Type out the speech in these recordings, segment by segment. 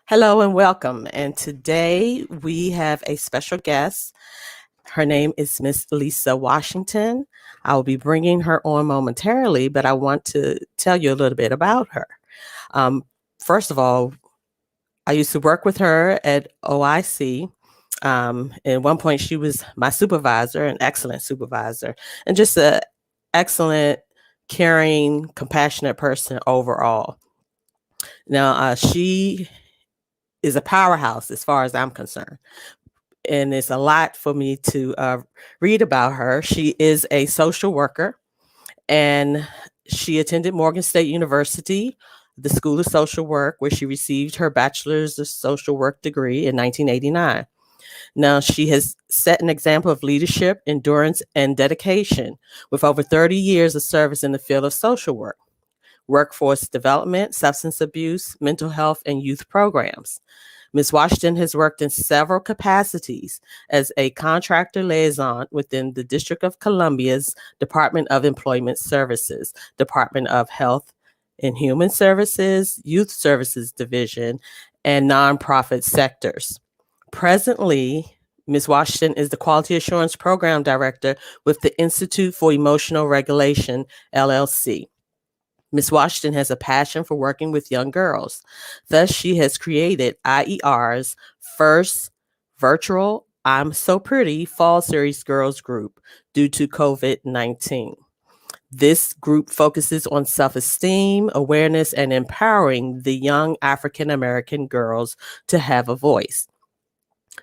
Hello and welcome. And today we have a special guest. Her name is Miss Lisa Washington. I will be bringing her on momentarily, but I want to tell you a little bit about her. Um, First of all, I used to work with her at OIC. At one point, she was my supervisor, an excellent supervisor, and just an excellent, caring, compassionate person overall. Now, she is a powerhouse as far as I'm concerned. And it's a lot for me to read about her. She is a social worker and she attended Morgan State University, the School of Social Work, where she received her bachelor's of social work degree in 1989. Now, she has set an example of leadership, endurance, and dedication with over 30 years of service in the field of social work, workforce development, substance abuse, mental health, and youth programs. Ms. Washington has worked in several capacities as a contractor liaison within the District of Columbia's Department of Employment Services, Department of Health and Human Services, Youth Services Division, and nonprofit sectors. Presently, Ms. Washington is the Quality Assurance Program Director with the Institute for Emotional Regulation, LLC. Ms. Washington has a passion for working with young girls. Thus, she has created IER's first virtual I'm So Pretty Fall Series Girls group due to COVID-19. This group focuses on self-esteem, awareness, and empowering the young African American girls to have a voice.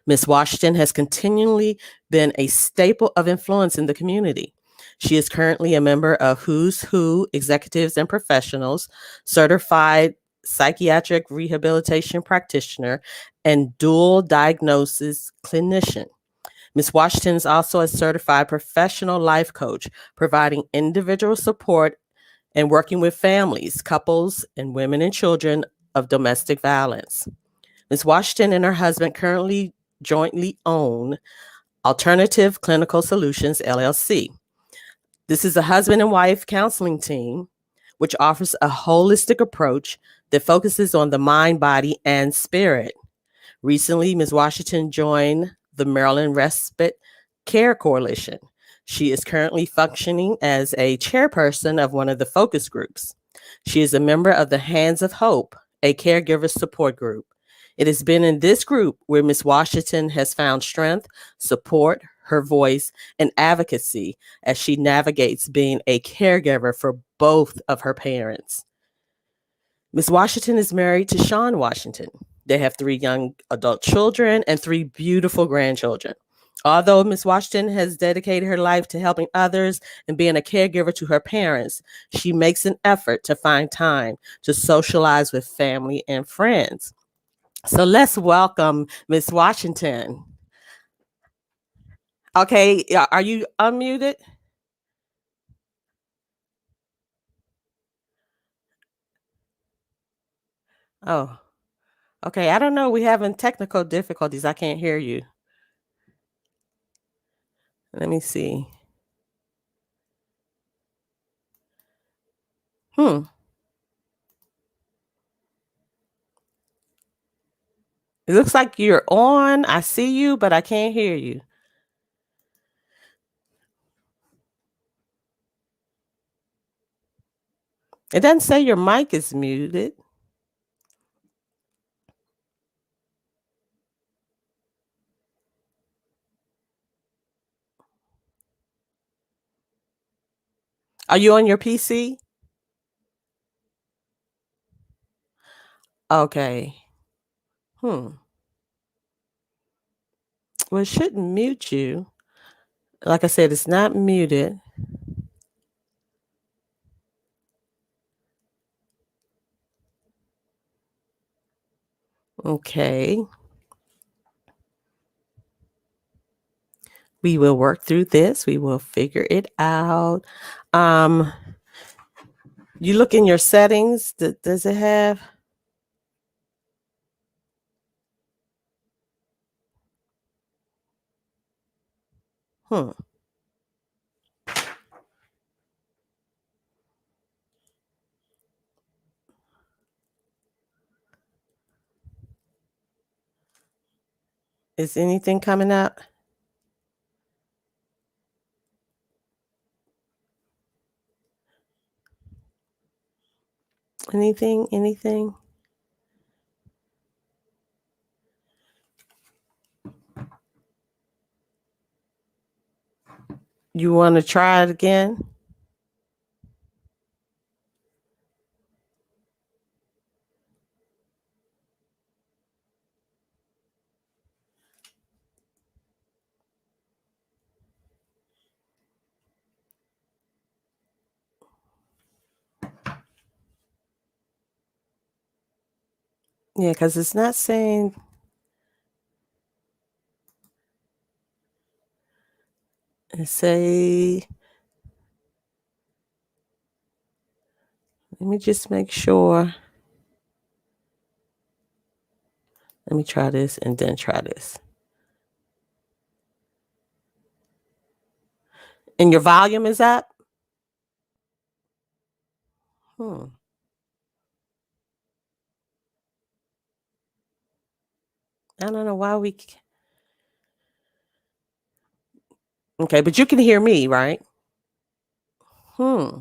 Ms. Washington has continually been a staple of influence in the community. She is currently a member of Who's Who Executives and Professionals, certified psychiatric rehabilitation practitioner, and dual diagnosis clinician. Ms. Washington is also a certified professional life coach, providing individual support and working with families, couples, and women and children of domestic violence. Ms. Washington and her husband currently jointly own Alternative Clinical Solutions, LLC. This is a husband and wife counseling team which offers a holistic approach that focuses on the mind, body, and spirit. Recently, Ms. Washington joined the Maryland Respite Care Coalition. She is currently functioning as a chairperson of one of the focus groups. She is a member of the Hands of Hope, a caregiver support group. It has been in this group where Ms. Washington has found strength, support, her voice, and advocacy as she navigates being a caregiver for both of her parents. Ms. Washington is married to Sean Washington. They have 3 young adult children and 3 beautiful grandchildren. Although Ms. Washington has dedicated her life to helping others and being a caregiver to her parents, she makes an effort to find time to socialize with family and friends. So let's welcome Ms. Washington. Okay, are you unmuted? Oh, okay. I don't know. We're having technical difficulties. I can't hear you. Let me see. Hmm. It looks like you're on. I see you, but I can't hear you. It doesn't say your mic is muted. Are you on your PC? Okay. Hmm. Well, it shouldn't mute you. Like I said, it's not muted. Okay. We will work through this. We will figure it out. Um, you look in your settings. Does it have? Hmm. Is anything coming up? Anything? You want to try it again? Yeah, because it's not saying. Say, let me just make sure. Let me try this and then try this. And your volume is up? Hmm. I don't know why we. Okay, but you can hear me, right? Hmm.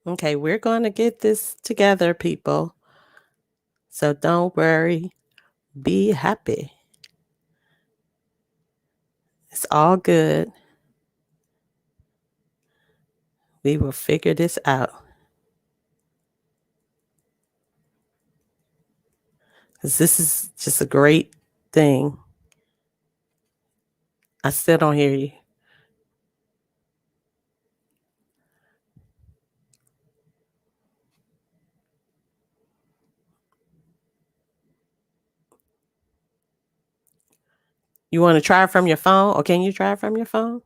Okay, we're going to get this together, people. So don't worry. Be happy. It's all good. We will figure this out. Because this is just a great thing. I still don't hear you. You want to try it from your phone? Or can you try it from your phone?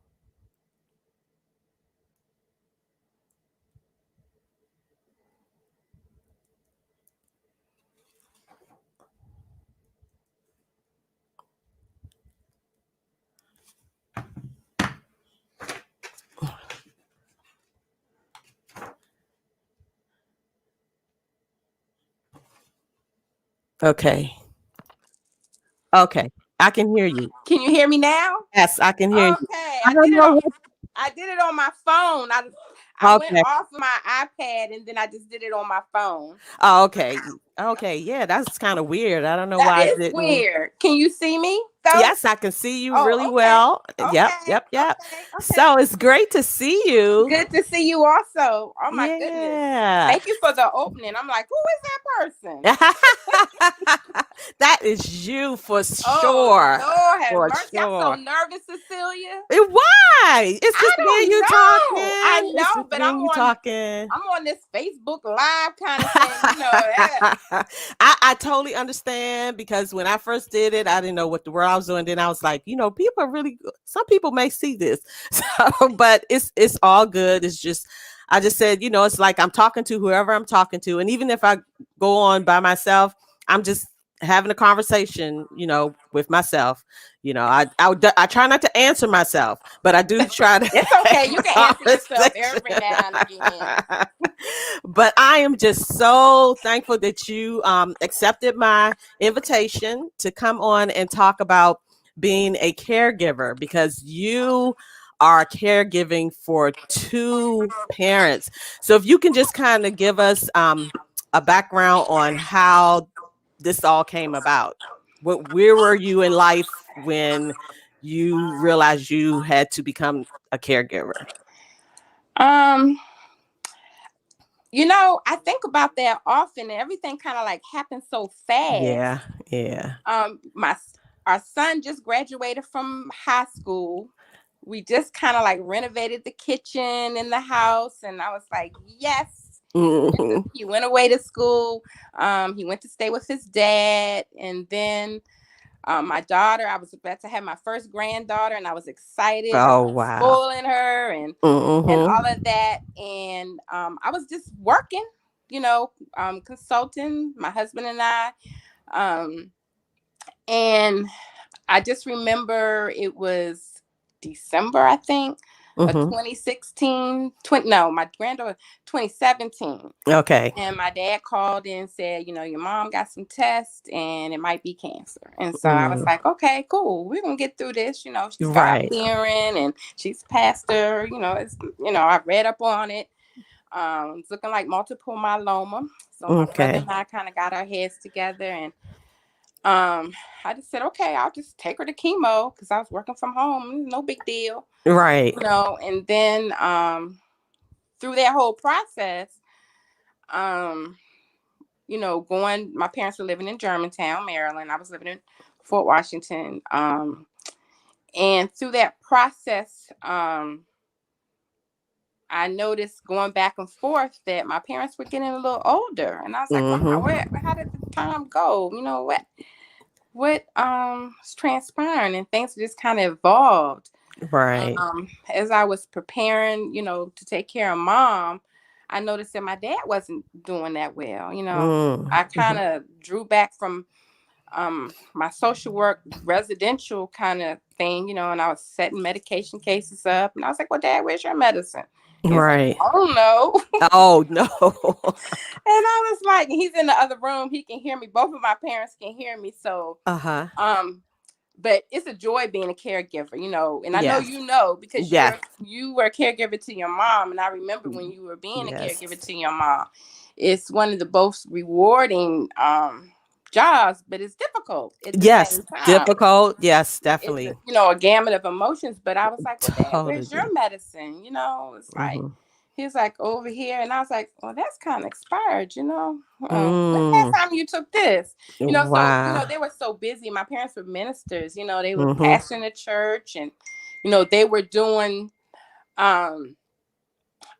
Okay. Okay. I can hear you. Can you hear me now? Yes, I can hear you. Okay, I don't know what. I did it on my phone. I went Okay. off my iPad and then I just did it on my phone. Oh, okay. Okay. Yeah, that's kind of weird. I don't know That why I is didn't. weird. Can you see me though? Yes, I can see you Oh, really okay. well. Yep, Okay. yep, yep. Okay. So it's great to see you. Good to see you also. Oh my goodness. Yeah. Thank you for the opening. I'm like, who is that person? That is you for Oh sure. Lord have For mercy. I'm so sure. nervous, Cecilia. Why? It's I just me and don't you know. I talking. It's know, just but me and you talking. I'm on this Facebook Live kind of thing, I totally understand because when I first did it, I didn't know what the world I was doing. Then I was like, people are really some people may see this. So, but it's all good. It's just I just said, it's like I'm talking to whoever I'm talking to. And even if I go on by myself, I'm just having a conversation, with myself. I try not to answer myself, but I do try to It's okay. have You a can answer yourself every conversation. now and again. But I am just so thankful that you accepted my invitation to come on and talk about being a caregiver because you are caregiving for two parents. So if you can just kind of give us a background on how this all came about. Where were you in life when you realized you had to become a caregiver? Um, I think about that often, and everything kind of like happens so fast. Yeah, yeah. My our son just graduated from high school. We just kind of like renovated the kitchen in the house, and I was like, yes. Mhm. He went away to school. He went to stay with his dad, and then my daughter, I was about to have my first granddaughter, and I was excited Oh, about wow. spoiling her and all Mhm. of that. And I was just working, consulting my husband and I. Um, and I just remember it was December, I think. a Mm-hmm. 2016, 20, no, my granddaughter, 2017. Okay. And my dad called in and said, your mom got some tests and it might be cancer. And so I was Mm. like, okay, cool. We're going to get through this. She's God Right. fearing and she's pastor. I read up on it. It's looking like multiple myeloma. So my brother Okay. and I kind of got our heads together, and I just said, okay, I'll just take her to chemo because I was working from home. No big deal. Right. And then through that whole process, my parents were living in Germantown, Maryland. I was living in Fort Washington. And through that process, I noticed going back and forth that my parents were getting a little older. And I was like, wow, Mm-hmm. how did the time go? What was transpiring, and things just kind of evolved. Right. As I was preparing, to take care of mom, I noticed that my dad wasn't doing that well. I kind Mm-hmm. of drew back from my social work residential kind of thing, and I was setting medication cases up, and I was like, well, Dad, where's your medicine? He's like, Right. I don't know. Oh no. And I was like, he's in the other room, he can hear me, both of my parents can hear me. So Uh-huh. um but it's a joy being a caregiver, and I know Yes. because Yes. you were a caregiver to your mom, and I remember when you were being a Yes. caregiver to your mom. It's one of the most rewarding jobs, but it's difficult at the Yes. same time. Difficult. Yes, It's a, definitely. a gamut of emotions. But I was like, well, Dad, where's your Totally. medicine? It's like, Mm-hmm. he's like, over here. And I was like, well, that's kind of expired, When the last Mm. time you took this? So, Wow. they were so busy. My parents were ministers, they were Mm-hmm. pastoring the church, and, they were doing um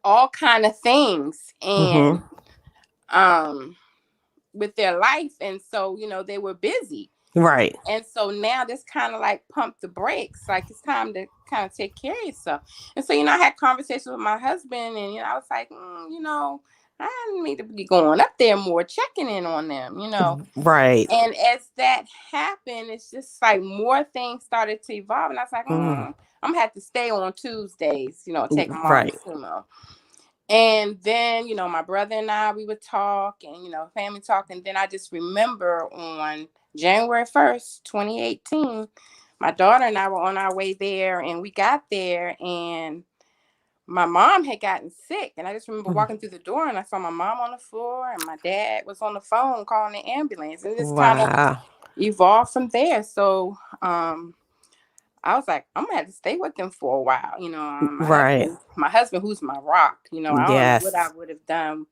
all kind of things, and Mm-hmm. um with their life. And so, they were busy. Right. And so now this kind of like pump the brakes. Like, it's time to kind of take care of yourself. And so, I had conversations with my husband, and, I was like, I need to be going up there more, checking in on them. Right. And as that happened, it's just like more things started to evolve. And I was like, Mm. I'm going to have to stay on Tuesdays, take my mom to Right. chemo. And then, my brother and I, we would talk, and, family talk. And then I just remember on January 1st, 2018, my daughter and I were on our way there, and we got there, and my mom had gotten sick. And I just remember walking through the door, and I saw my mom on the floor, and my dad was on the phone calling the ambulance. And this kind of Wow. evolved from there. So, I was like, I'm gonna have to stay with them for a while. Right. My husband, who's my rock. I don't know what I Yes. would have done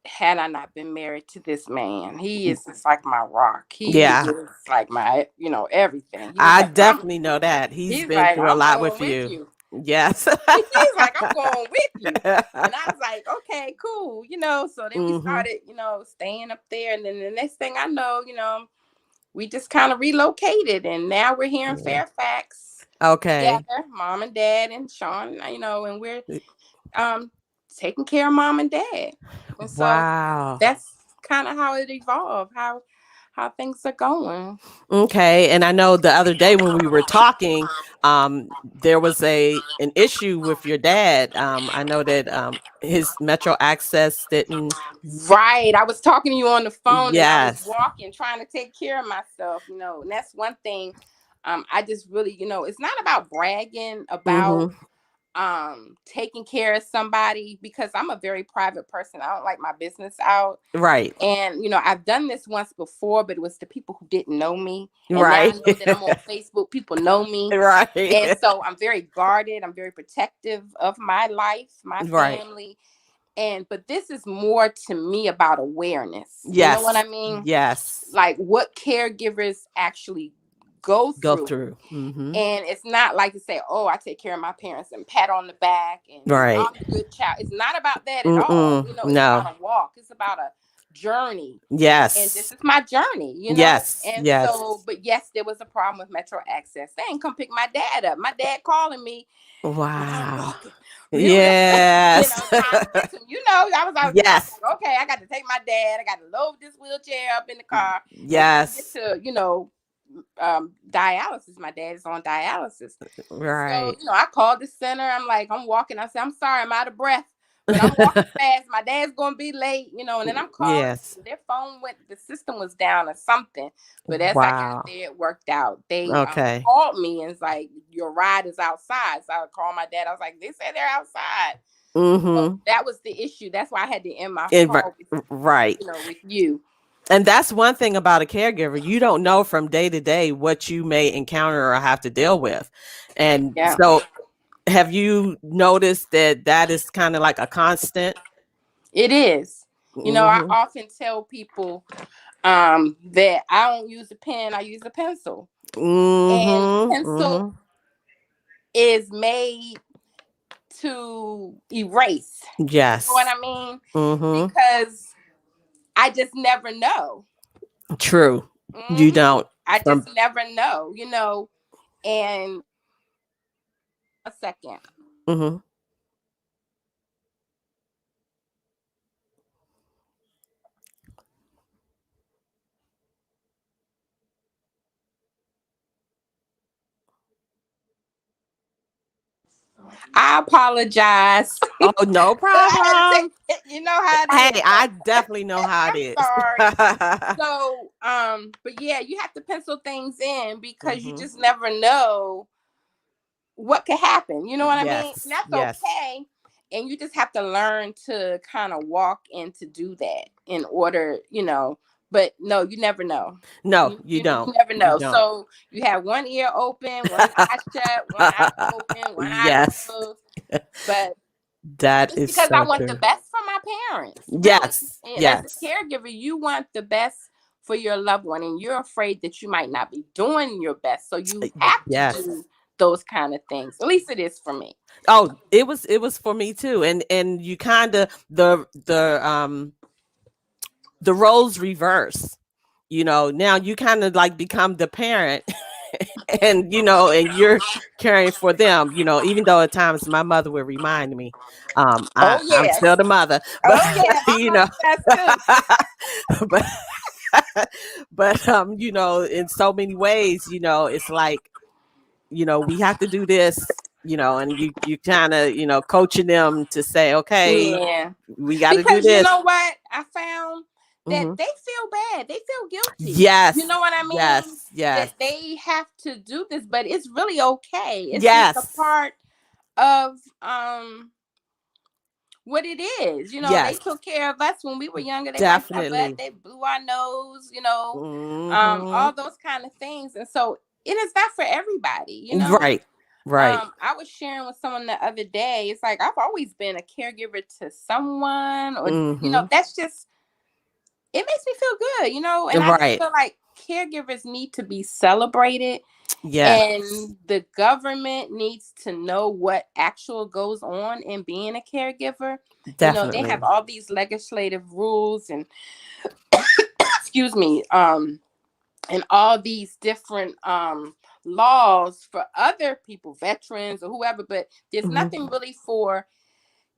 had I not been married to this man. He is just like my rock. He Yeah. is like my, everything. He was I like, definitely know that. He's he's been like, through a I'm lot going with with you. you. Yes. He's like, I'm going with you. And I was like, okay, cool. So then we Mm-hmm. started, staying up there. And then the next thing I know, we just kind of relocated. And now we're here in Yeah. Fairfax Okay. together, mom and dad and Sean, and we're um taking care of mom and dad. And so Wow. that's kind of how it evolved, how things are going. Okay. And I know the other day when we were talking, there was an issue with your dad. I know that his Metro Access didn't. Right. I was talking to you on the phone, and I was Yes. walking, trying to take care of myself, and that's one thing. I just really, it's not about bragging about Mm-hmm. taking care of somebody, because I'm a very private person. I don't like my business out. Right. And, I've done this once before, but it was the people who didn't know me. And now I Right. know that I'm on Facebook, people know me. And Right. so I'm very guarded. I'm very protective of my life, my Right. family. But this is more to me about awareness. You know what Yes. I mean? Yes. Like what caregivers actually go Go through. through. Mm-hmm. And it's not like to say, oh, I take care of my parents and pat on the back and, Right. I'm a good child. It's not about that at all. Mm-mm. It's No. about a walk. It's about a journey. And this Yes. is my journey, Yes. And Yes. so, but yes, there was a problem with Metro Access. They didn't come pick my dad up. My dad calling me last Wow. week. Yes. Trying to fix him. I was Yes. like, okay, I got to take my dad. I got to load this wheelchair up in the car and get Yes. to, dialysis. My dad is on dialysis. So, Right. I called the center. I'm like, I'm walking. I said, I'm sorry, I'm out of breath, but I'm walking fast. My dad's going to be late, and then I'm calling. Yes. Their phone the system was down or something. But as I got Wow. there, it worked out. They Okay. called me and it's like, your ride is outside. So I called my dad. I was like, they said they're outside. So Mm-hmm. that was the issue. That's why I had to end my Right. call Right. with you. And that's one thing about a caregiver. You don't know from day to day what you may encounter or have to deal with. And Yeah. so have you noticed that that is kind of like a constant? It is. I Mm-hmm. often tell people that I don't use a pen, I use a pencil. And Mm-hmm. pencil Mm-hmm. is made to erase. You know what Yes. I mean? Mm-hmm. Because I just never know. True. You hmm don't. I just From never know. And a second. mm-hmm. I apologize. Oh, no I had to problem. take, you know how it is. Hey, I definitely know how it I'm is. sorry. So, but yeah, you have to pencil things in because you Mm-hmm. just never know what could happen. You know what I mean? And Yes. that's Yes. okay. And you just have to learn to kind of walk and to do that in order, But no, you never know. No, You, you you, don't. you never You know. don't. So you have one ear open, one eye shut, one eye open, one eye Yes. closed. But That it's is because I so want the true. best for my parents, really. Yes. And as a Yes. caregiver, you want the best for your loved one, and you're afraid that you might not be doing your best. So you have to Yes. do those kind of things. At least it is for me. Oh, it was for me too. And you kind of the roles reverse. Now you kind of like become the parent and and you're caring for them, even though at times my mother would remind me, Oh I'm still yes. the mother, but Oh yeah. My you know mother does too. but in so many ways, it's like, we have to do this, and you kind of, coaching them to say, okay, Yeah. we got to do Because you this. know what? I found that Hmm. they feel bad. They feel guilty. You Yes, know what I mean? yes, yes, That they have to do this, but it's really okay. It's just a yes, part of what it is. They yes, took care of us when we were younger. They wiped our butt, definitely. they blew our nose, Hmm. all those kind of things. And so it is not for everybody. Right, right. I was sharing with someone the other day. It's like I've always been a caregiver to someone, or Hmm. that's just it makes me feel good. And I just Right. feel like caregivers need to be celebrated, Yes, and the government needs to know what actual goes on in being a caregiver. They have definitely. all these legislative rules and excuse me, and all these different laws for other people, veterans or whoever, but there's Hmm. nothing really for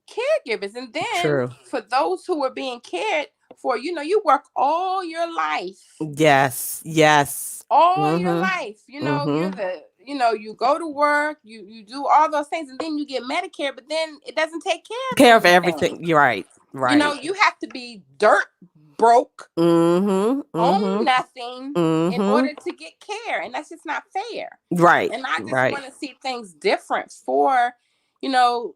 caregivers. And then True. for those who are being cared for, you work all your life, Yes, yes. all your Hmm. life. You're Hmm. you go to work, you do all those things, and then you get Medicare, but then it doesn't take care of Care of anything. everything. You're right. Right. You have to be dirt broke, Mhm. own Mhm. nothing in Mhm. order to get care, and that's just not fair. Right. And I just Right. want to see things different for you know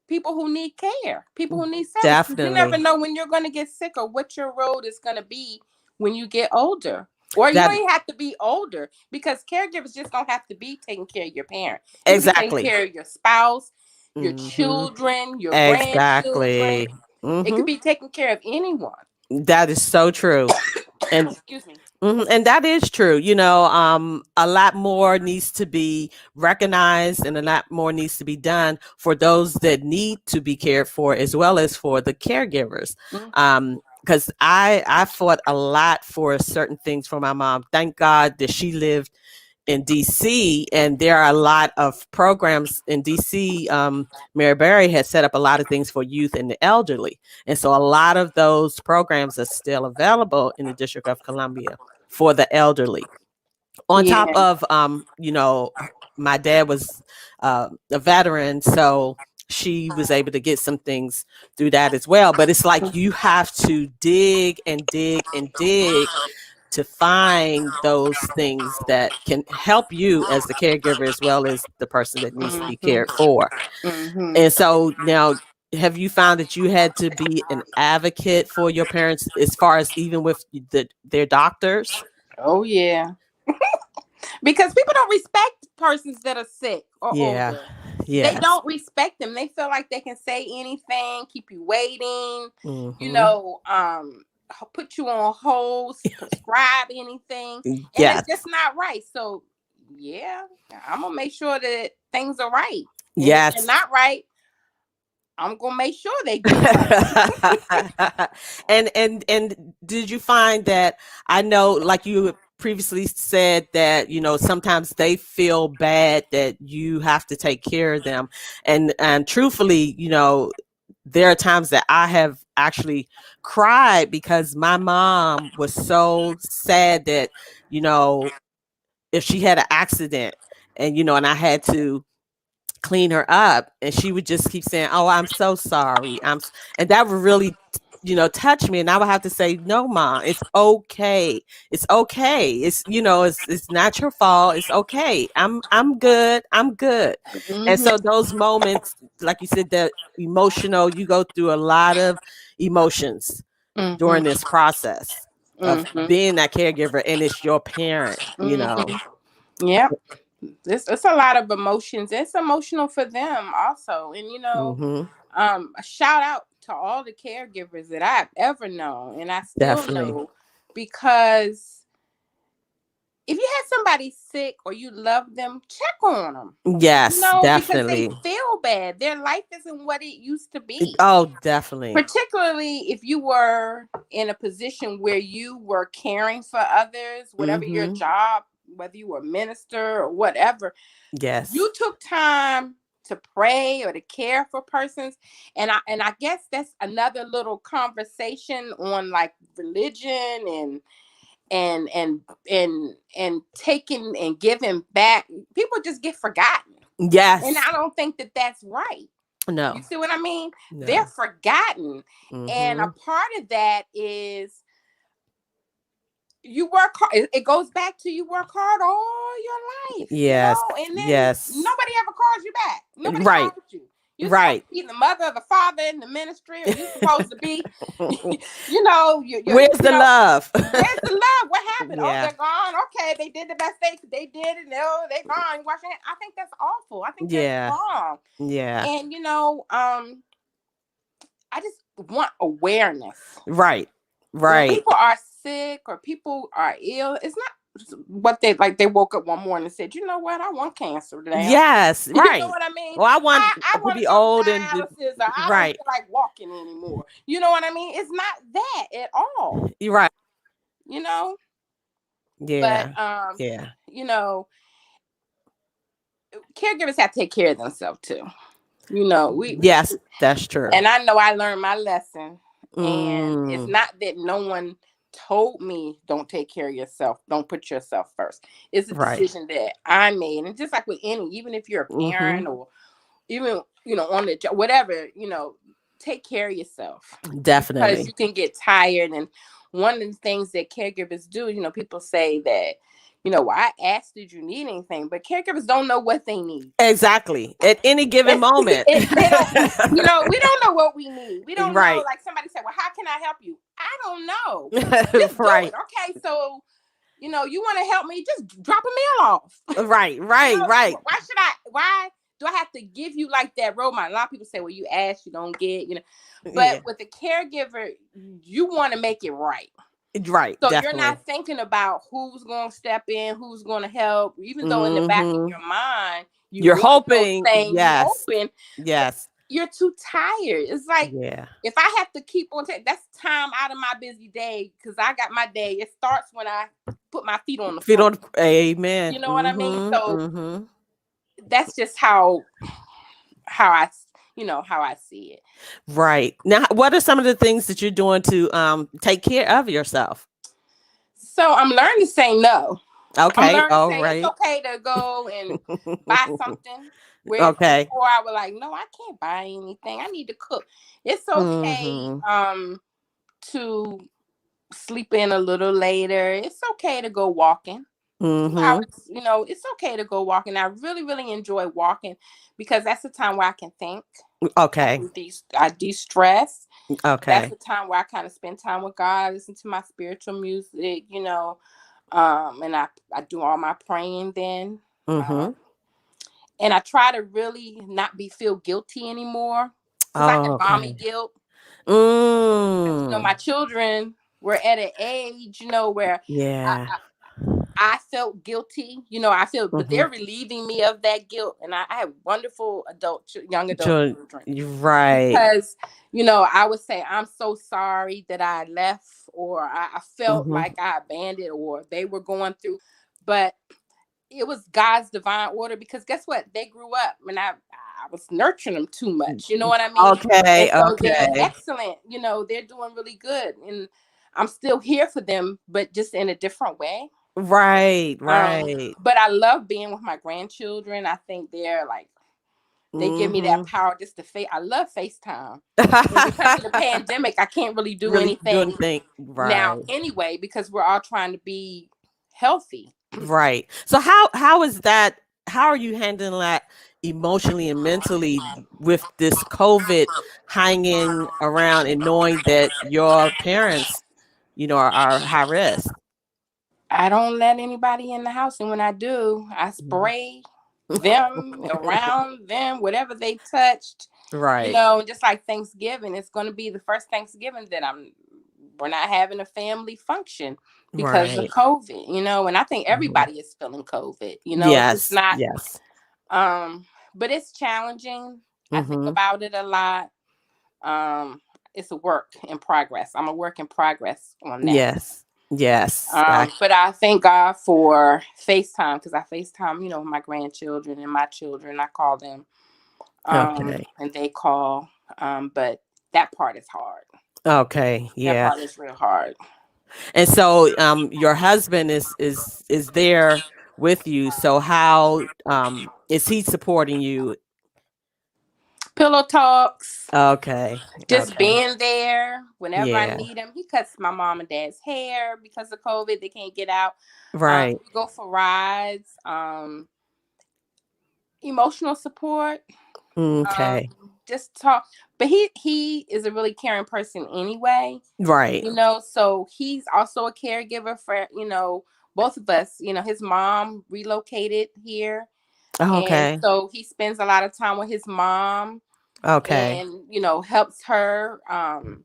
people who need care, people who need service, because you never Definitely. know when you're going to get sick or what your road is going to be when you get older. Or you don't That even have to be older, because caregivers just don't have to be taking care of your parent. You can be taking exactly. care of your spouse, your Mhm. children, your grandchildren. Exactly. It could Mhm. be taking care of anyone. That is so true. And Excuse me. and that is true. A lot more needs to be recognized and a lot more needs to be done for those that need to be cared for as well as for the caregivers. Mm. Because I fought a lot for certain things for my mom. Thank God that she lived in DC, and there are a lot of programs in DC. Mary Berry has set up a lot of things for youth and the elderly, and so a lot of those programs are still available in the District of Columbia for the elderly. On top Yeah. of my dad was a veteran, so she was able to get some things through that as well. But it's like you have to dig and dig and dig to find those things that can help you as the caregiver as well as the person that needs to be Mhm. cared for. Mhm. And so now, have you found that you had to be an advocate for your parents as far as even with their doctors? Oh yeah. Because people don't respect persons that are sick or Yeah. older. They Yes. don't respect them. They feel like they can say anything, keep you waiting, you Mm-hmm. know, put you on hold, prescribe anything, and it's just Yes. not right. So, yeah, I'm gonna make sure that things are right, and if they're Yes. not right, I'm gonna make sure they get right. And did you find that, I know like you previously said that sometimes they feel bad that you have to take care of them, and truthfully, there are times that I have actually cried because my mom was so sad that you know if she had an accident, and I had to clean her up, and she would just keep saying, "Oh, I'm so sorry." And that would really touch me, and I would have to say, "No, mom, it's okay. It's okay. It's not your fault. It's okay. I'm good. I'm good." And Hmm. so those moments, like you said, that emotional, you go through a lot of emotions Hmm. during this process of Hmm. being that caregiver, and it's your parent. Hmm. Yep. It's a lot of emotions. It's emotional for them also, and Hmm. a shout out to all the caregivers that I've ever known and I still Definitely. know, because if you have somebody sick or you love them, check on them. Yes, Because they definitely. feel bad. Their life isn't what it used to be. Oh, definitely. Particularly if you were in a position where you were caring for others, whatever your Mhm. job, whether you were a minister or whatever, Yes. you took time to pray or to care for persons. And I guess that's another little conversation on like religion and taking and giving back. People just get forgotten, and Yes. I don't think that that's right. You No. see what I mean? They're No. forgotten, and a Mhm. part of that is you work hard. It goes back to you work hard all your life, Yes. and then Yes. nobody ever calls you back. Nobody Right. calls you. You're supposed Right. to be the mother or the father in the ministry, or you're supposed to be, Where's the love? where's the love? What happened? Oh, Yeah. they're gone. Okay, they did the best they did, and they're gone. Wash your hands. I think that's awful. I think that's Yeah. wrong. Yeah. And I just want awareness. Right. When Right. people are sick or people are ill, it's not what they like. They woke up one morning and said, "You know what? I want cancer now." Yes. You know Right. what I mean? Well, I want I to want to be go to old dialysis, or I don't right. feel like walking anymore. You know what I mean? It's not that at all. You're right. You know, but Yeah. Yeah. you know, caregivers have to take care of themselves too. We Yes, that's true. And I know I learned my lesson. And it's Mm. not that no one told me don't take care of yourself, don't put yourself first. It's a Right. decision that I made. And just like with any, even if you're a Mhm. parent or even, on the job, whatever, take care of yourself, because Definitely. you can get tired. And one of the things that caregivers do, people say that, well, I asked, did you need anything? But caregivers don't know what they need. Exactly. At any given moment. They don't, we don't know what we need. We don't know. Right. Like somebody said, well, how can I help you? I don't know. Just do it. Right. Okay. So, you want to help me? Just drop a meal off. Right. Right. Right. Why do I have to give you like that roadmap? A lot of people say, well, you ask, you don't get. Yeah. But with the caregiver, you want to make it right. Right. So you're Definitely. not thinking about who's going to step in, who's going to help, even though in the back of Mhm. your mind, you You're want those hoping. things, you Yes. hoping, but Yes. you're too tired. It's like, Yeah. if I have to keep on that's time out of my busy day, because I got my day. It starts when I put my feet on the Feet floor. on. Amen. You know what I mean? Mhm. So Mhm. that's just how I see it. Right. Now, what are some of the things that you're doing to take care of yourself? So I'm learning to say no. I'm Okay. learning to All say it's right. okay to go and buy something. Whereas Okay. before I was like, no, I can't buy anything. I need to cook. It's okay Mm-hmm. to sleep in a little later. It's okay to go walking. 2 hours, Mm-hmm. it's okay to go walking. I really, really enjoy walking because that's the time where I can think. Okay. I de-stress. That's Okay. the time where I kind of spend time with God, listen to my spiritual music, and I do all my praying then. Mm-hmm. And I try to really not feel guilty anymore because I Oh, had mommy okay. guilt. Because Mm. my children were at an age, where I, Yeah. I felt guilty. I feel, but Mm-hmm. they're relieving me of that guilt, and I have wonderful young adult children. You're right. Because I would say I'm so sorry that I left, or I felt Mm-hmm. like I abandoned, or they were going through, but it was God's divine order. Because guess what? They grew up, and I was nurturing them too much. You know what I mean? And Okay. so they're Okay. excellent. They're doing really good, and I'm still here for them, but just in a different way. Right. Right. But I love being with my grandchildren. I think they give me that Mm-hmm. power just to I love FaceTime. And because of the pandemic, I can't really do Really doing anything thing. now Right. anyway, because we're all trying to be healthy. Right. So how is that? How are you handling that emotionally and mentally with this COVID hanging around and knowing that your parents, are high risk? I don't let anybody in the house. And when I do, I Mhm. spray them, around them, whatever they touched, Right. just like Thanksgiving. It's going to be the first Thanksgiving that we're not having a family function because of Right. COVID, and I think Mhm. everybody is feeling COVID, it's just Yes. not, Yes. um, but it's challenging. I think Mhm. about it a lot. Um, it's a work in progress. I'm a work in progress on that. Yes. Yes. But I thank God for FaceTime because I FaceTime, my grandchildren and my children. I call them, Okay. and they call. But that part is hard. Okay. That Yeah. part is real hard. And so your husband is there with you. So how is he supporting you? Pillow talks, Okay. just Okay. being there whenever I Yeah. need him. He cuts my mom and dad's hair because of COVID. They can't get out. Right. We go for rides. Emotional support. Um, Okay. just talk. But he is a really caring person anyway. Right. So he's also a caregiver for both of us. His mom relocated here, and Okay. so he spends a lot of time with his mom, Okay. and helps her.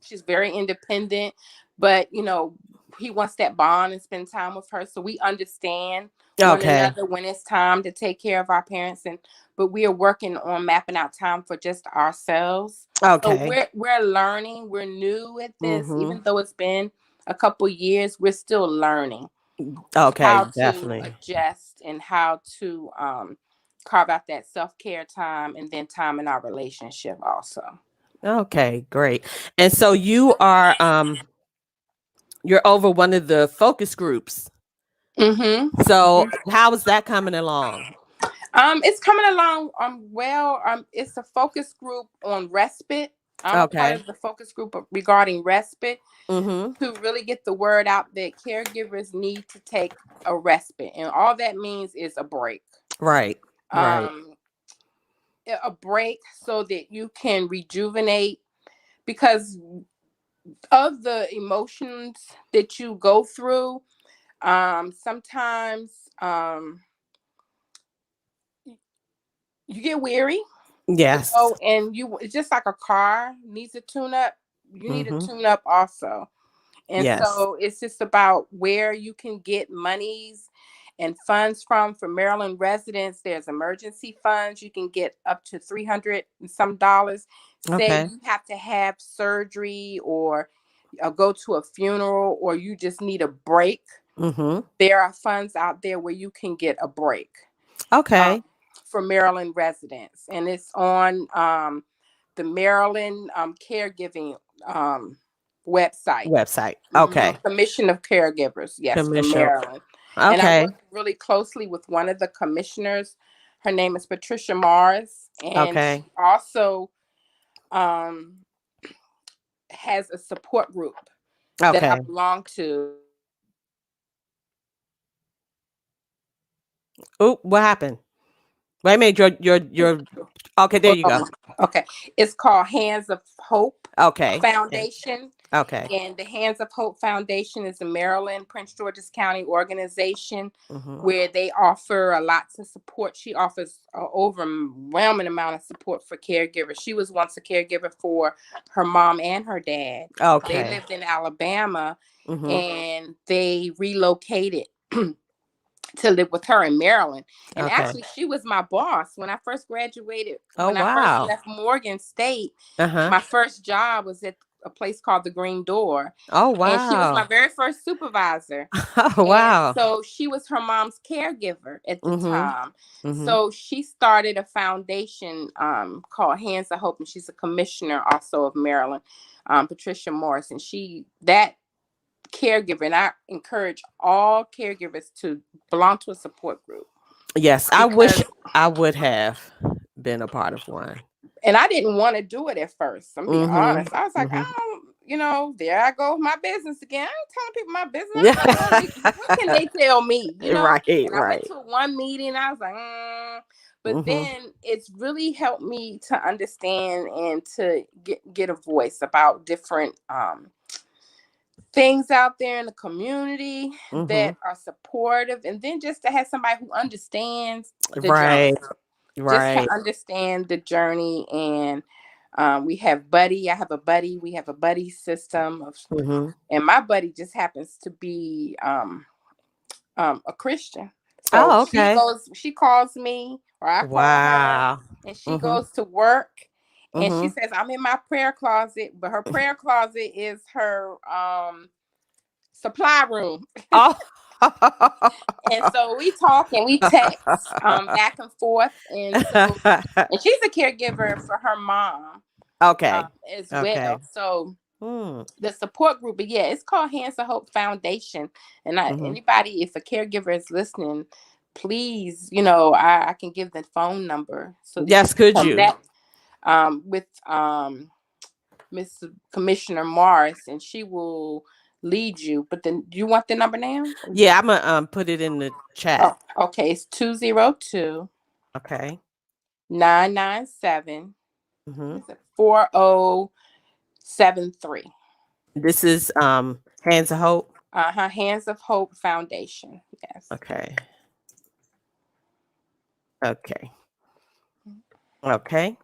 She's very independent, but he wants that bond and spend time with her, so we understand one Okay. another when it's time to take care of our parents. And but we are working on mapping out time for just ourselves. So Okay. we're learning. We're new at this, Mhm. even though it's been a couple years. We're still learning Okay, how to definitely. adjust and how to carve out that self-care time and then time in our relationship also. Okay, great. And so you're over one of the focus groups. Mm-hmm. So how is that coming along? It's coming along well. It's a focus group on respite. I'm a part Okay. of the focus group regarding respite Mhm. to really get the word out that caregivers need to take a respite, and all that means is a break. Right. Right. Um, a break so that you can rejuvenate because of the emotions that you go through. Sometimes you get weary, Yes. and it's just like a car needs a tune up. You need a Mhm. tune up also. And Yes. so it's just about where you can get monies and funds from. For Maryland residents, there's emergency funds. You can get up to 300 and some dollars. Say Okay. you have to have surgery or go to a funeral, or you just need a break. Mhm. There are funds out there where you can get a break, um, Okay. for Maryland residents. And it's on the Maryland caregiving website. Website. Okay. Commission of Caregivers, yes, for Commercial. Maryland. And I Okay. work really closely with one of the commissioners. Her name is Patricia Morris, and Okay. she also um, has a support group that I Okay. belong to. Oh, what happened? Wait a minute. Your. Okay, there you go. Okay, it's called Hands of Hope Okay. Okay. Foundation. Okay. And the Hands of Hope Foundation is a Maryland, Prince George's County organization Mm-hmm. where they offer a lot of support. She offers an overwhelming amount of support for caregivers. She was once a caregiver for her mom and her dad. They Okay. lived in Alabama Mm-hmm. and they relocated to live with her in Maryland. And Okay. actually, she was my boss when I first graduated. Oh, When I first wow. left Morgan State, Uh-huh. my first job was at a place called the Green Door. Oh, And she was my wow. very first supervisor. Oh, And wow. so she was her mom's caregiver at the Mm-hmm. time. Mm-hmm. So she started a foundation called Hands of Hope, and she's a commissioner also of Maryland, Patricia Morris. And that caregiver, and I encourage all caregivers to belong to a support group Yes, I wish because, I would have been a part of one. and I didn't want to do it at first. I'm being Mm-hmm. honest. I was like, I Mm-hmm. don't, there I go with my business again. I ain't telling people my business. Yeah. I don't know what can they tell me, Right, And I went right. to one meeting. I was like, but Mm-hmm. then it's really helped me to understand and to get a voice about different things out there in the community Mm-hmm. that are supportive, and then just to have somebody who understands the journey, Right, just to right. understand the journey. And we have buddy. I have a buddy. We have a buddy system of, Mm-hmm. and my buddy just happens to be a Christian. So Oh, okay. she calls me, or I call her, Wow. and she Mm-hmm. goes to work. And she Mm-hmm. says, I'm in my prayer closet, but her prayer closet is her supply room. Oh. And so we talk and we text back and forth. And she's a caregiver for her mom Okay. as Okay. well. So Mm. the support group, but yeah, it's called Hands of Hope Foundation. And Mm-hmm. anybody, if a caregiver is listening, please, I can give the phone number so that you Yes, can could you? connect with Miss Commissioner Morris, and she will lead you. But then, do you want the number now? Yeah, I'm gonna put it in the Oh, chat. okay. It's 202 Okay. 997 Mm-hmm. 4073. This is Hands of Hope. Hands of Hope Foundation. Yes. Okay. Okay. Okay.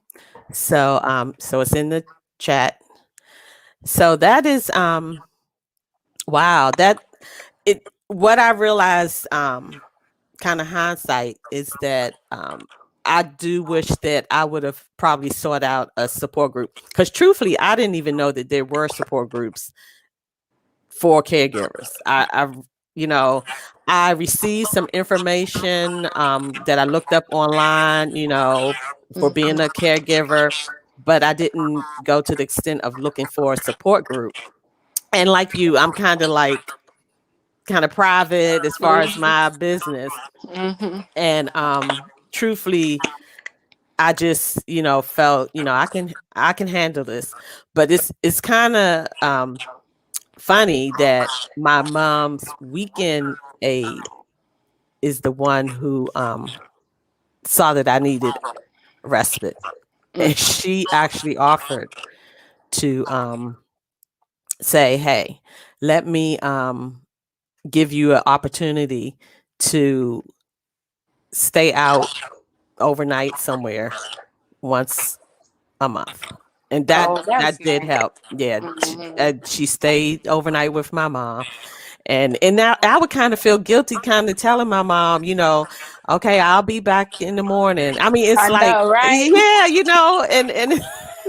So it's in the chat. So that is wow, that it what I realized kind of hindsight is that I do wish that I would have probably sought out a support group, because truthfully I didn't even know that there were support groups for caregivers. You know, I received some information that I looked up online, for being a caregiver, but I didn't go to the extent of looking for a support group. And like you, I'm kind of private as far as my business. Mm-hmm. And truthfully, I just, felt, I can handle this. But it's kind of funny that my mom's weekend aide is the one who saw that I needed respite. And Mm-hmm. she actually offered to say, hey, let me give you an opportunity to stay out overnight somewhere once a month. And that Oh, that's that did nice. help. Yeah, Mm-hmm. she stayed overnight with my mom. And now I would kind of feel guilty kind of telling my mom, okay, I'll be back in the morning. I mean, it's I like, know, right? yeah, and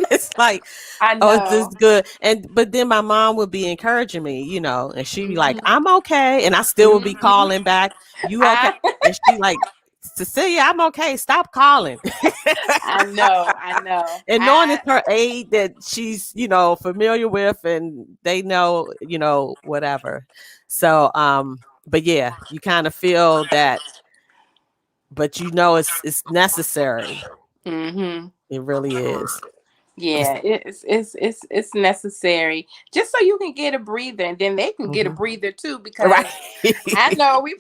it's like, I oh, this is know. good. But then my mom would be encouraging me, and she'd be like, Mm-hmm. I'm okay. And I still would be Mm-hmm. calling back, you okay? I And she like, Cecilia, I'm okay. Stop calling. I know. I know. And knowing it's her aide that she's, familiar with, and they know, whatever. So But yeah, you kind of feel that, but it's necessary. Mm-hmm. It really is. Yeah, it's necessary just so you can get a breather, and then they can get a Hmm. breather too. Right. Because I know we,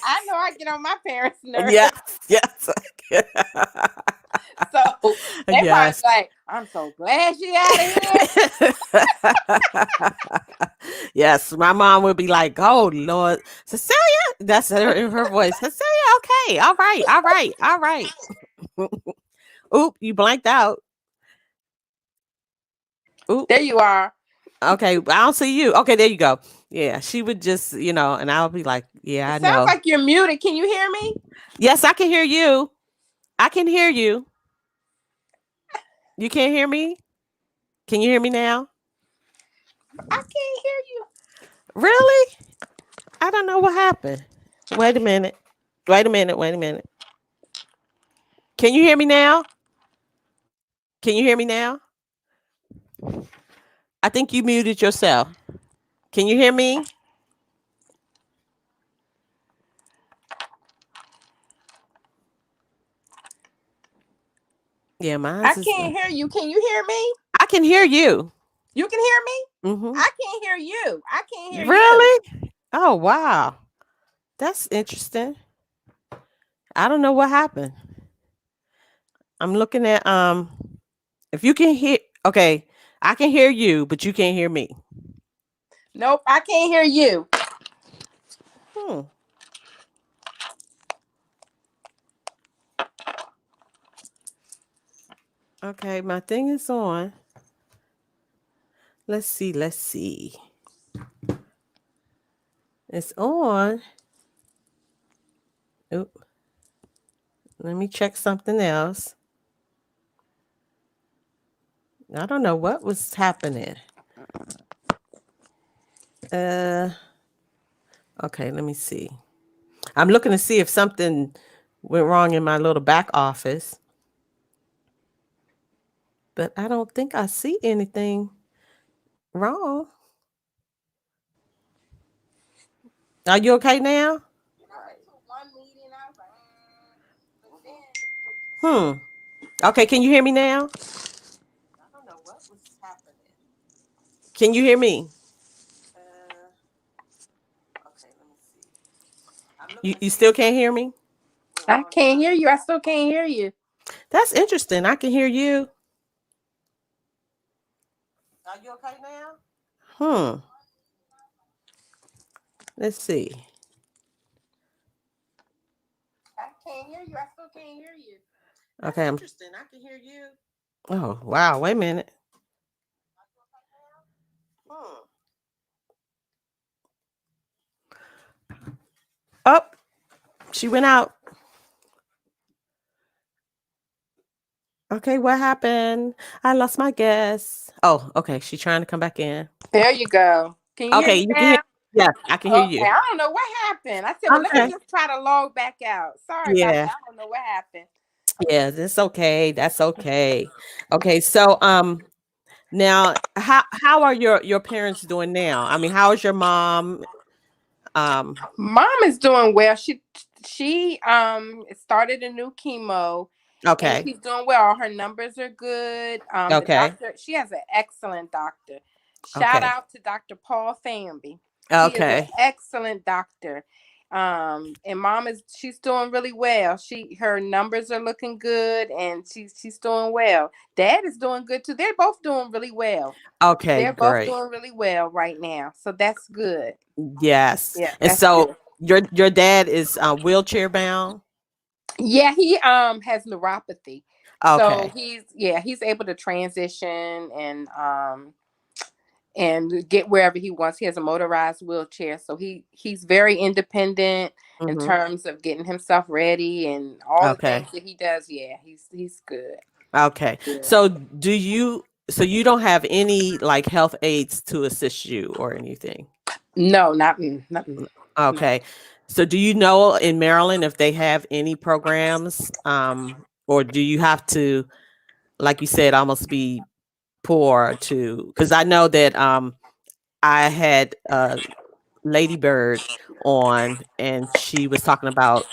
I know I get on my parents' nerves, Yes. Yes. so they probably Yes. like, I'm so glad she out of here. Yes, my mom would be like, "Oh Lord, Cecilia," that's her voice. Cecilia, okay, all right, all right, all right. Oop, you blanked out. Oop, There you are. okay, I don't see you. Okay, there you go. Yeah, she would just, and I would be like, "Yeah, It I sounds know." like you're muted. Can you hear me? Yes, I can hear you. I can hear you. You can't hear me? Can you hear me now? I can't hear you. Really? I don't know what happened. Wait a minute. Wait a minute. Wait a minute. Can you hear me now? Can you hear me now? I think you muted yourself. Can you hear me? Yeah, I mine's is. can't hear you. Can you hear me? I can hear you. You can hear me? Hmm. I can't hear you. I can't hear you. Really? Oh wow, that's interesting. I don't know what happened. I'm looking at If you can hear, okay, I can hear you, but you can't hear me. Nope, I can't hear you. Hmm. Okay, my thing is on. Let's see. Let's see. It's on. Oop. Let me check something else. I don't know what was happening. Uh. Okay, let me see. I'm looking to see if something went wrong in my little back office, but I don't think I see anything wrong. Are you okay now? I went to one meeting. I was like, but then Hmm. Okay, can you hear me now? I don't know what was happening. Can you hear me? Uh, okay, let me see. You still can't hear me? I can't hear you. I still can't hear you. That's interesting. I can hear you. Are you okay now? Hmm. Let's see. I can't hear you. I still can't hear you. Okay, I'm interesting. I can hear you. Oh, wow. Wait a minute. Hmm. Oh, she went out. Okay, what happened? I lost my guess. Oh, okay. She's trying to come back in. There you go. Can you hear Okay, me you can hear. now? Yes, I can hear Okay. you. I don't know what happened. I said, well, let me Okay. just try to log back out. Sorry about Yeah. that. I don't know what happened. Yeah, that's okay. That's okay. Okay, so now how are your parents doing now? I mean, how is your mom? Um, Mom is doing well. She started a new chemo, and okay. she's doing well. All her numbers are good. The Okay. doctor, she has an excellent doctor. Shout Okay. out to Dr. Paul Famby. He is an Okay. excellent doctor. And mom she's doing really well. Her numbers are looking good, and she's doing well. Dad is doing good too. They're both doing really well. Okay, They're both great. doing really well right now. So that's good. Yes. Yeah, And that's so good. your dad is wheelchair bound? Yeah, he has neuropathy. So Okay. he's able to transition and get wherever he wants. He has a motorized wheelchair, so he's very independent in Mhm. terms of getting himself ready and all the things Okay. that he does. Yeah, he's good. Okay. Yeah. So you don't have any like health aides to assist you or anything? No, not no. Okay. So do you know in Maryland if they have any programs or do you have to, like you said, almost be poor to, because I know that I had Lady Bird on, and she was talking about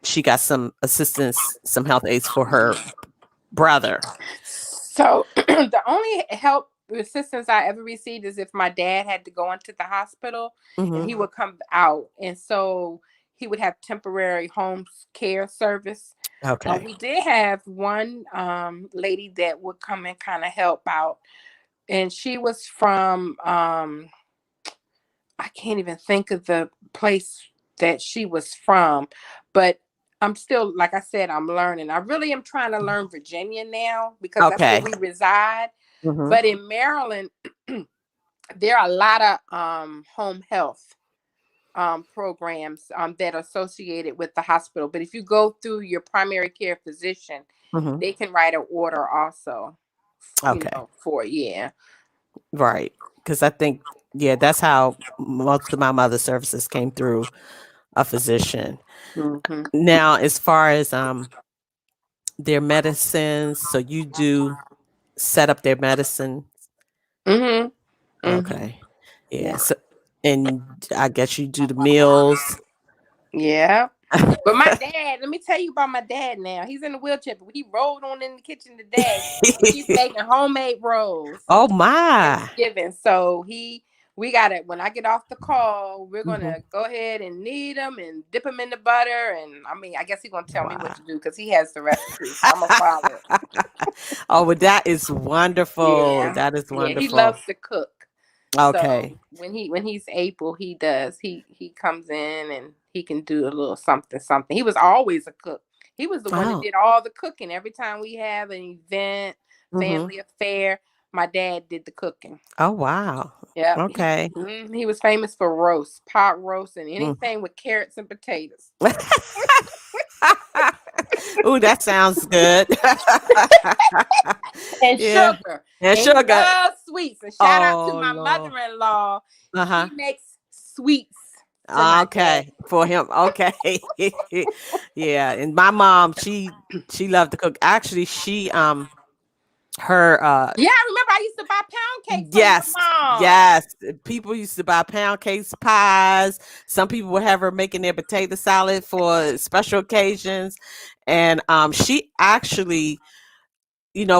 she got some assistance, some health aids for her brother. So the only help assistance I ever received is if my dad had to go into the hospital and Hmm. he would come out. And so he would have temporary home care service. Okay. We did have one lady that would come and kind of help out. And she was from, I can't even think of the place that she was from, but I'm still, like I said, I'm learning. I really am trying to learn Virginia now because that's where Okay. we reside. Hmm. But in Maryland, there are a lot of home health programs that are associated with the hospital. But if you go through your primary care physician, Hmm. they can write an order also, Okay. for, yeah. Right. Because I think, yeah, that's how most of my mother's services came through a physician. Hmm. Now, as far as their medicines, so you do set up their medicine. Hmm. Hmm. Okay. Yeah. Yeah. So, and I guess you do the meals. Yeah. But my dad, let me tell you about my dad now. He's in a wheelchair, but he rolled on in the kitchen today and he's making homemade rolls Oh for my. Thanksgiving. So we got it. When I get off the call, we're going Hmm. to go ahead and knead them and dip them in the butter. And I mean, I guess he's going to tell me what Wow. to do because he has the recipe. So I'm going to follow it. Oh, well, that is wonderful. Yeah. That is Yeah. He wonderful. loves to cook. So Okay. when he's able, he does. He comes in and he can do a little something something. He was always a cook. He was the one that Oh. did all the cooking. Every time we have an event, Hmm. family affair, my dad did the cooking. Oh wow. Yep. Okay. He was famous for roast, pot roast, and Mm. anything with carrots and potatoes. Ooh, that sounds good. And Yeah. sugar. And And he sugar. loves sweets. And shout out to Oh my Lord. mother-in-law. Uh-huh. She makes sweets for my dad. Okay. For him. Okay. Yeah. And my mom, she loved to cook. Actually, she her Yeah, I remember I used to buy pound cake from your yes, mom. yes. People used to buy pound cakes, pies. Some people would have her making their potato salad for special occasions. And she actually,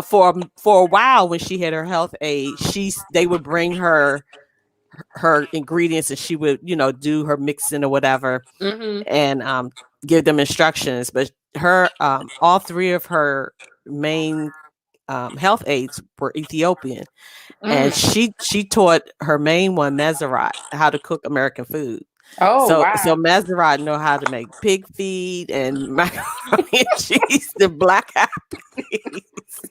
for a while when she had her health aid, they would bring her ingredients and she would, do her mixing or whatever Mm-hmm. and give them instructions. But her all three of her main health aides were Ethiopian, and Mm. she taught her main one, Meseret, how to cook American food. Oh So wow. Meseret know how to make pig feet and macaroni and cheese and black eyed peas.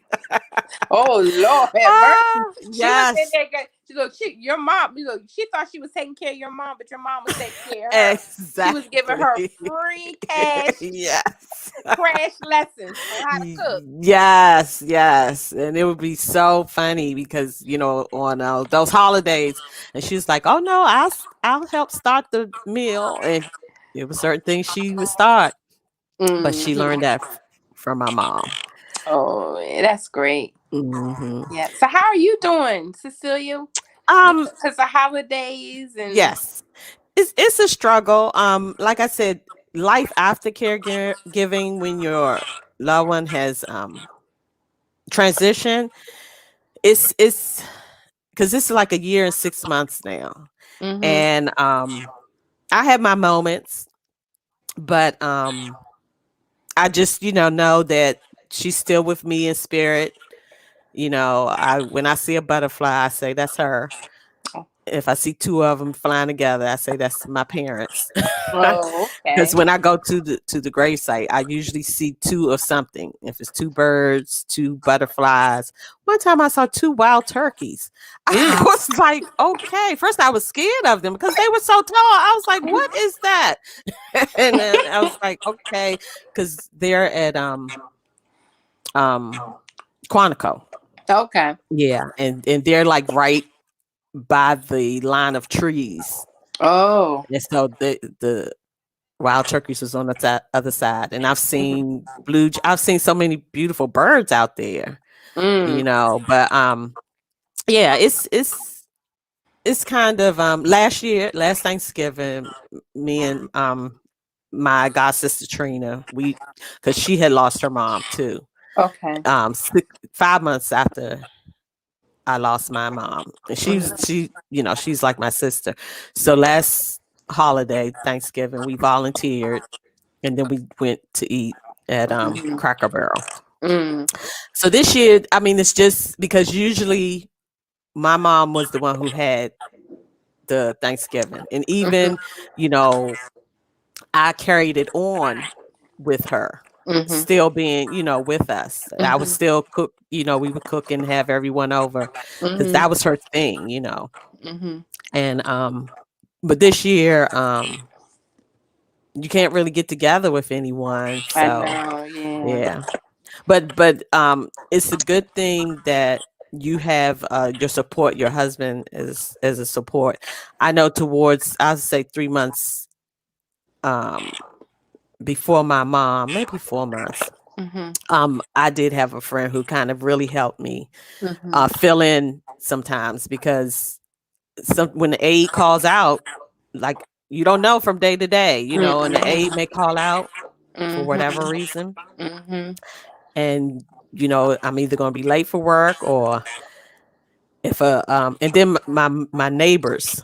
Oh Lord have mercy. Ah, She was in yes, there. Your mom. She thought she was taking care of your mom, but your mom was taking care of her. She was giving her exactly. free cash Yes. crash lessons on how to cook. Yes, yes. And it would be so funny because, on those holidays, and she's like, "Oh no, I'll help start the meal." And it was certain things she would start, but she learned Hmm. that from my mom. Oh, yeah, that's great. Hmm. Yeah. So how are you doing, Cecilia? Um, Because the holidays and. yes. It's a struggle. Like I said, life after caregiving when your loved one has transitioned, it's because this is like a year and 6 months now. Hmm. And I have my moments, but I just, know that she's still with me in spirit. I when I see a butterfly, I say that's her. If I see two of them flying together, I say that's my parents. Oh, Because okay. when I go to the grave site, I usually see two of something. If it's two birds, two butterflies. One time I saw two wild turkeys. I Mm. was like, okay. First I was scared of them because they were so tall. I was like, what is that? And then I was like, okay, because they're at um Quantico. Okay. Yeah. And they're like right by the line of trees. Oh. And so the wild turkeys was on the other side, and I've seen so many beautiful birds out there, Mm. but yeah, it's it's kind of last Thanksgiving, me and my god sister Trina, we because she had lost her mom too. Okay. 5 months after I lost my mom. And she's like my sister. So last holiday, Thanksgiving, we volunteered and then we went to eat at Mm-hmm. Cracker Barrel. Mm, So this year, I mean, it's just because usually my mom was the one who had the Thanksgiving. And even, you know, I carried it on with her mm-hmm. still being, with us. I would Mm-hmm. still cook, we would cook and have everyone over because Mm-hmm. that was her thing. Mm-hmm. And but this year, you can't really get together with anyone. I So know. Yeah. yeah. But it's a good thing that you have your support, your husband is as a support. I know towards I'll say 3 months um before my mom, maybe 4 months. Mm-hmm. I did have a friend who kind of really helped me Mm-hmm. fill in sometimes because when the aide calls out, like you don't know from day to day, and the aide may call out for whatever Mm-hmm. reason, Mm-hmm. and I'm either going to be late for work or if and then my neighbors,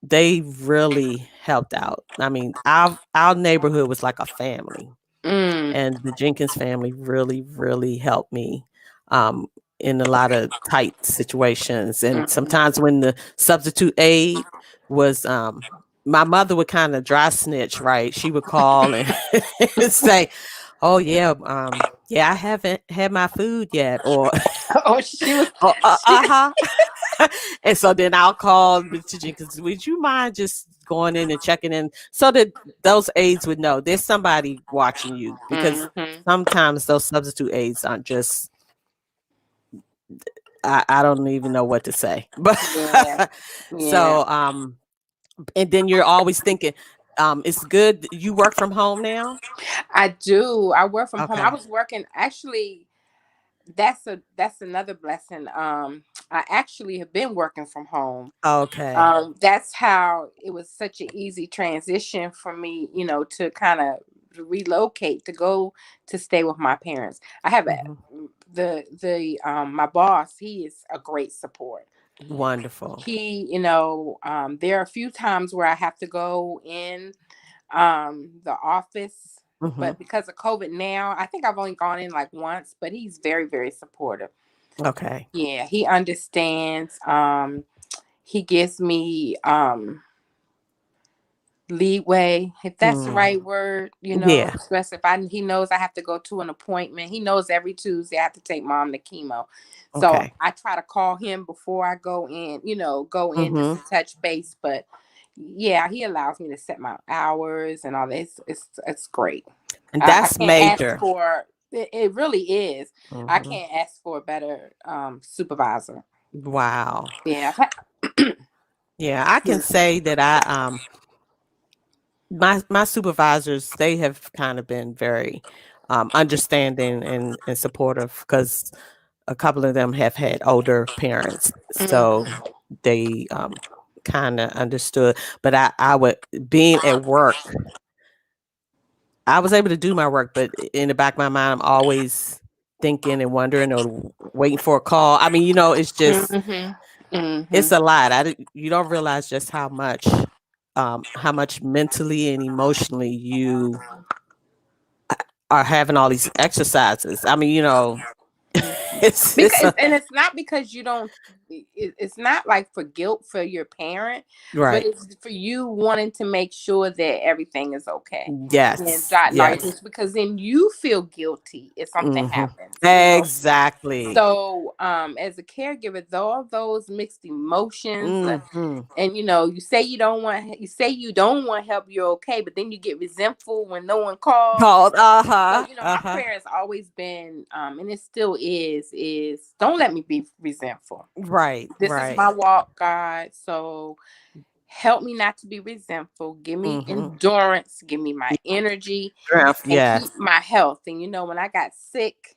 they really helped out. I mean, our neighborhood was like a family, Mm. and the Jenkins family really, really helped me um, in a lot of tight situations. And Mm-hmm. sometimes when the substitute aide was, my mother would kind of dry snitch, right? She would call and say, "Oh yeah, yeah, I haven't had my food yet," or Oh, she was. "Oh, She, uh-huh." And so then I'll call Mr. Jenkins, would you mind just going in and checking in so that those aides would know there's somebody watching you because mm-hmm. sometimes those substitute aides aren't just, I don't even know what to say. But Yeah. Yeah. so, and then you're always thinking, it's good you work from home now. I do. I work from home. I Okay. was working actually. That's another blessing. I actually have been working from home. Okay. That's how it was such an easy transition for me, to kind of relocate to go to stay with my parents. I have Hmm. the my boss. He is a great support. Wonderful. He, there are a few times where I have to go in the office, Hmm. but because of COVID now, I think I've only gone in like once, but he's very, very supportive. Okay. Yeah, he understands. He gives me leeway, if that's the Hmm. right word, Yeah. especially if he knows I have to go to an appointment. He knows every Tuesday I have to take mom to chemo. So Okay. I try to call him before I go in, just Hmm. to touch base. But yeah, he allows me to set my hours and all this. It's great. And I that's can't ask major. for it really is. I Hmm. can't ask for a better supervisor. Wow. Yeah. Yeah, I can say that my supervisors, they have kind of been very understanding and supportive because a couple of them have had older parents, so Mhm. they kind of understood. But I would being at work, I was able to do my work, but in the back of my mind, I'm always thinking and wondering or waiting for a call. I mean, it's just Mhm. it's Mhm. a lot. You don't realize just how much mentally and emotionally you are having all these exercises. I mean, it's Because it's not because you don't. It's not like for guilt for your parent, but right. it's for you wanting to make sure that everything is okay and Yes, dotting all your yes. T's, because then you feel guilty if something Hmm. happens. Exactly. So, as a caregiver, though, all those mixed emotions, Hmm. and you don't want help, you're okay, but then you get resentful when no one calls. Called. So, Uh-huh. my Uh-huh. prayer has always been, and it still is don't let me be resentful. Right, This is right. my walk, God. So help me not to be resentful. Give me Hmm. endurance. Give me my energy Strength, and yes. keep my health. And when I got sick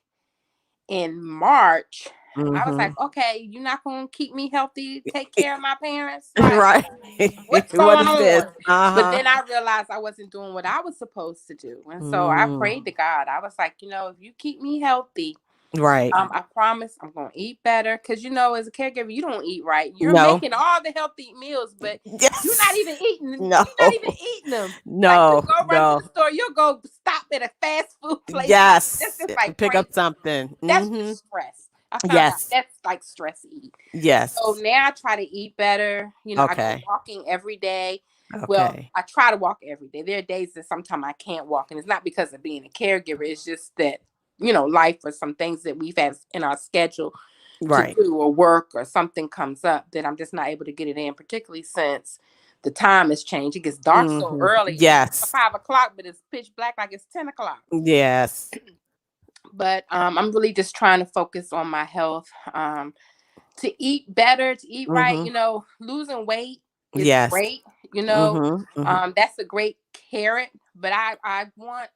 in March, I was like, Mhm. okay, you're not gonna keep me healthy, take care of my parents, like Right. what's What going is this? on? But Uh-huh. then I realized I wasn't doing what I was supposed to do, and so I Mm. prayed to God. I was like, if you keep me healthy, Right. I promise I'm gonna eat better. Cause as a caregiver, you don't eat right. You're No. making all the healthy meals, but you're not Yes. even eating. No. You're not even eating them. Like you No. go run to No. the store, you'll go stop at a fast food place. That's Yes. just like Pick up crazy. something. That's just Mhm. stress. I found out Yes. that's like stress eat. So Yes. now I try to eat better. I go Okay. walking every day. Well, Okay. I try to walk every day. There are days that sometimes I can't walk, and it's not because of being a caregiver. It's just that life or some things that we've had in our schedule to Right. do or work or something comes up that I'm just not able to get it in, particularly since the time has changed. It gets dark so Mhm. early. It's Yes. 5 o'clock, but it's pitch black like it's 10 o'clock. Yes. But I'm really just trying to focus on my health. To eat better, to eat right. Mhm. Losing weight is Yes. great. Mhm. Mhm. That's a great carrot. But I want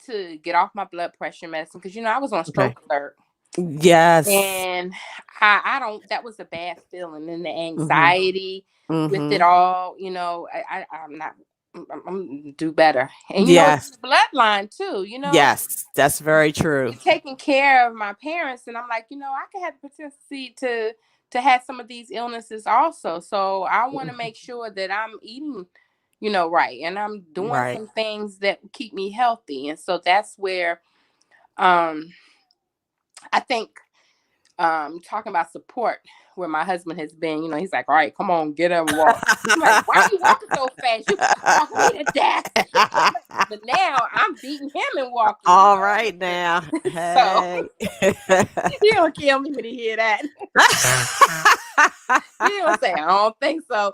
to get off my blood pressure medicine because I was on Okay. stroke alert. Yes. And I don't, that was a bad feeling. And the Mhm. anxiety with it Mhm. all, I'm not, I'm gonna do better. And, it's in Yes. the bloodline too, Yes. That's very true. you're taking care of my parents. And I'm like, I could have the potential to have some of these illnesses also. So I want to Mhm. make sure that I'm eating, right. And I'm doing Right. some things that keep me healthy. And so that's where, um, I think talking about support where my husband has been, he's like, all right, come on, get up and walk. I'm like, why are you walking so fast? You walking me to death. But now I'm beating him and walking, All right now. So Hey. he don't kill me when he hear that. He don't say, I don't think so.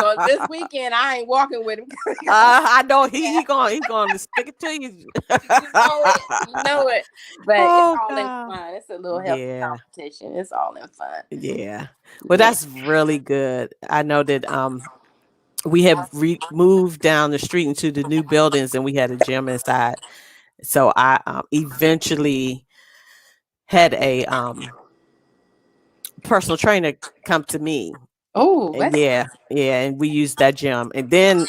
So this weekend I ain't walking with him. I know he going to stick it to you. You know it. You know it. But it's Oh all in God. fun. It's a little healthy Yeah. competition. It's all in fun. Yeah. Well, Yeah. that's really good. I know that we have moved down the street into the new buildings and we had a gym inside. So I eventually had a personal trainer come to me. Oh, And that's yeah, yeah, and we used that gym. And then